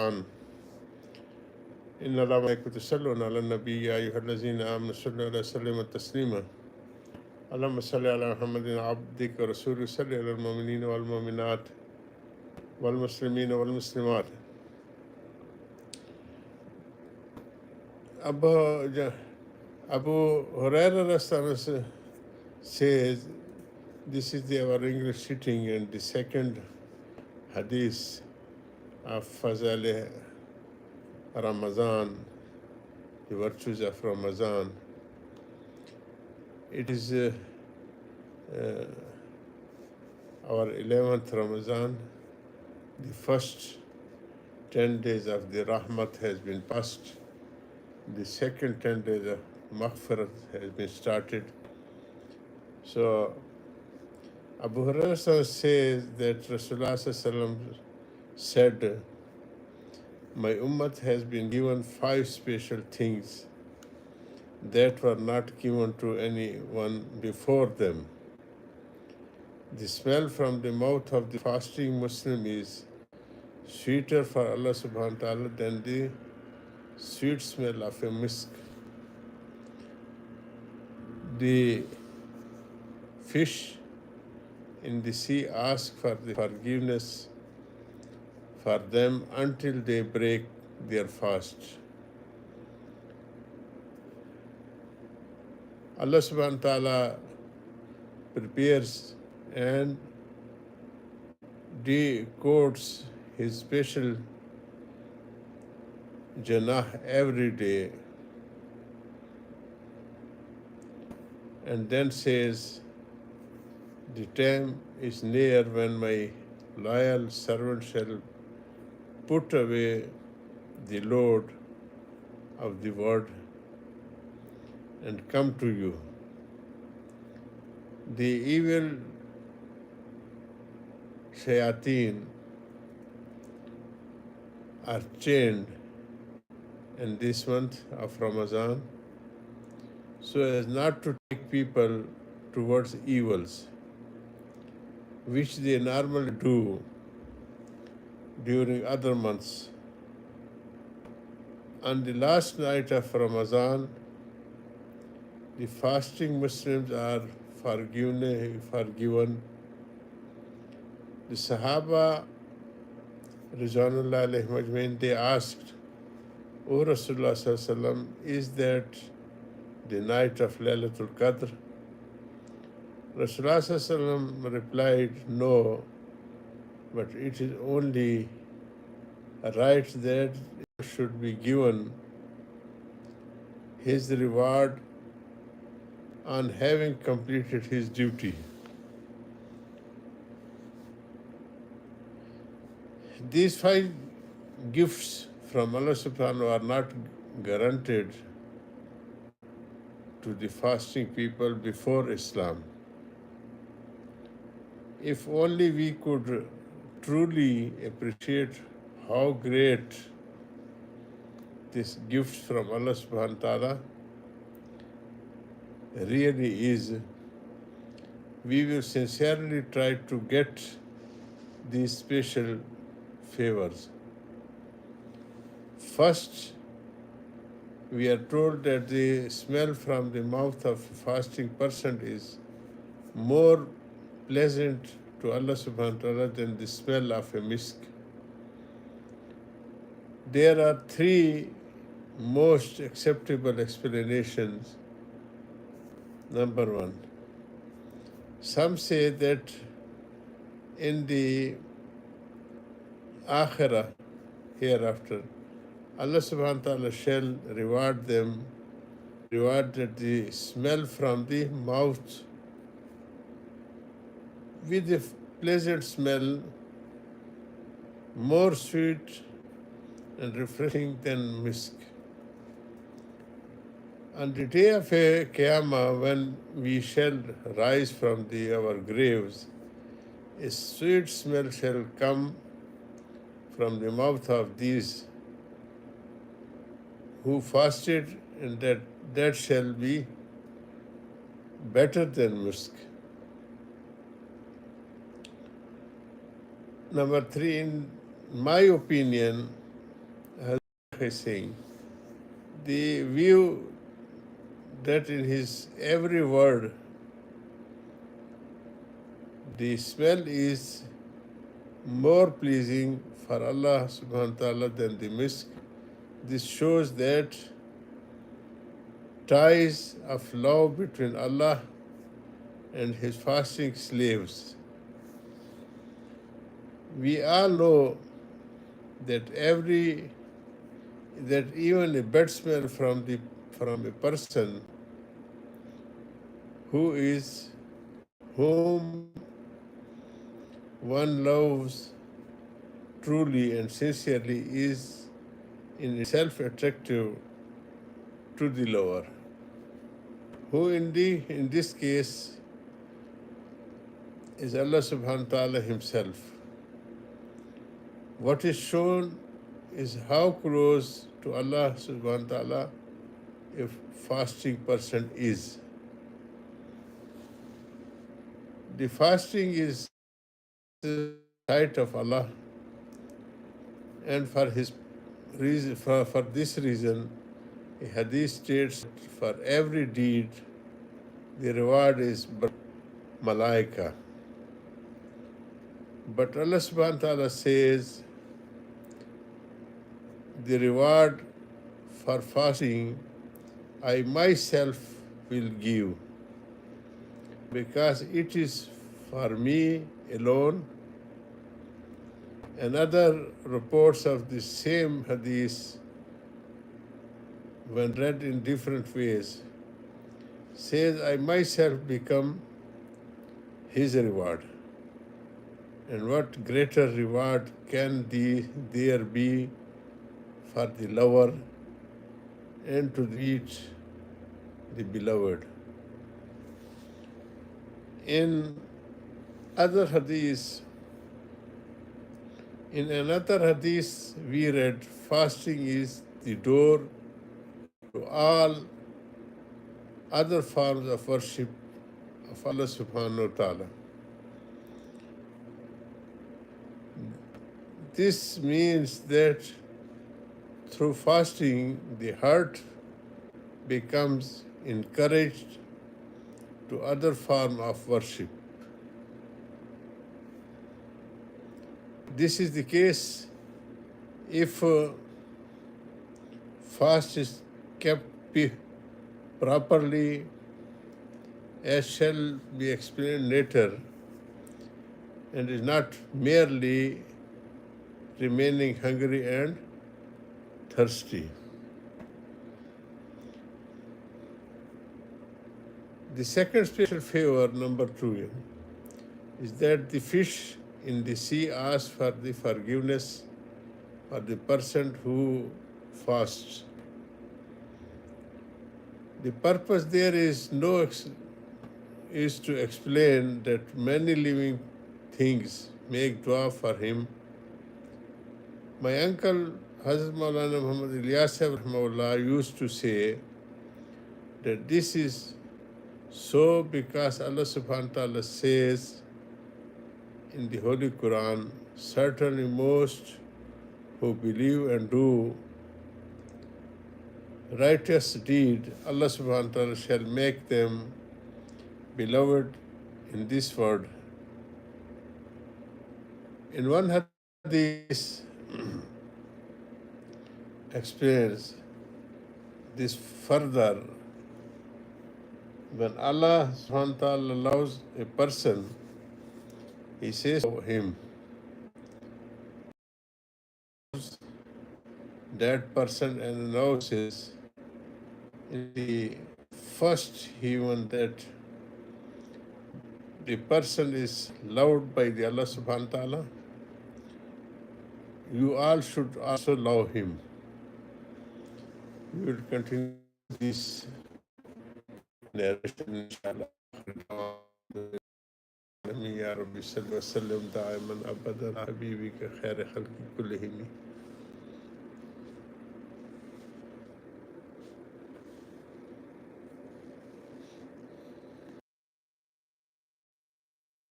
Quran. إن الله وملائكته يصلون على النبي يا أيها الذين آمنوا صلوا عليه وسلموا تسليما اللهم صل على محمد عبدك ورسولك صل على المؤمنين والمؤمنات والمسلمين والمسلمات. Abu Hurairah says, this is our English sitting and the second hadith of Fazal Ramadan, the virtues of Ramadan. It is our 11th Ramadan. The first 10 days of the Rahmat has been passed. The second 10 days of Maghfirat has been started. So Abu Hurairah says that Rasulullah said, my ummah has been given 5 special things that were not given to anyone before them. The smell from the mouth of the fasting Muslim is sweeter for Allah subhanahu wa ta'ala than the sweet smell of a misk. The fish in the sea ask for the forgiveness for them until they break their fast. Allah subhanahu wa ta'ala prepares and decodes his special Janah every day and then says, the time is near when my loyal servant shall put away the load of the word and come to you. The evil shayateen are chained in this month of Ramadan so as not to take people towards evils, which they normally do during other months. On the last night of Ramadan, the fasting Muslims are forgiven. The Sahaba, Rizwanullah alayhim ajmain, they asked, O Rasulullah sallallahu alaihi wasallam, is that the night of Laylatul Qadr? Rasulullah sallallahu alaihi wasallam replied, no, but it is only right that should be given his reward on having completed his duty. These 5 gifts from Allah subhanahu wa ta'ala are not guaranteed to the fasting people before Islam. If only we could truly appreciate how great this gift from Allah subhanahu wa ta'ala really is, we will sincerely try to get these special favors. First, we are told that the smell from the mouth of a fasting person is more pleasant to Allah subhanahu wa ta'ala than the smell of a misk. There are 3 most acceptable explanations. Number 1, some say that in the Akhirah, hereafter, Allah subhanahu wa ta'ala shall reward them, rewarded the smell from the mouth with a pleasant smell, more sweet and refreshing than misk. On the day of Qiyamah, when we shall rise from our graves, a sweet smell shall come from the mouth of these who fasted, and that shall be better than misk. Number 3, in my opinion, is saying, the view that in his every word the smell is more pleasing for Allah subhanahu wa ta'ala than the misk. This shows that ties of love between Allah and his fasting slaves. We all know that even a bad smell from a person whom one loves truly and sincerely is in itself attractive to the lover, who in this case is Allah subhanahu wa ta'ala himself. What is shown is how close to Allah subhanahu wa ta'ala a fasting person is. The fasting is the sight of Allah, and for this reason, a hadith states that for every deed, the reward is malaika. But Allah subhanahu wa ta'ala says, the reward for fasting I myself will give, because it is for me alone. And other reports of the same hadith, when read in different ways, says I myself become his reward. And what greater reward can there be for the lover and to reach the beloved? In another hadith, we read, fasting is the door to all other forms of worship of Allah subhanahu wa ta'ala. This means that through fasting, the heart becomes encouraged to other form of worship. This is the case if fast is kept properly, as shall be explained later, and is not merely remaining hungry and thirsty. The second special favor, number 2, is that the fish in the sea asks for the forgiveness for the person who fasts. The purpose there is to explain that many living things make dua for him. My uncle Hazrat Maulana Muhammad Ilyas Rahimahullah used to say that this is so because Allah subhanahu wa ta'ala says in the Holy Quran, certainly most who believe and do righteous deed, Allah subhanahu wa ta'ala shall make them beloved in this world. In one hadith explains this further. When Allah subhanahu wa ta'ala loves a person, He says to him, that person announces in the first human that the person is loved by the Allah subhanahu wa ta'ala. You all should also love him. We will continue this narration inshallah. يا رب صل وسلم دائما ابدا حبيبك خير خلق كلهم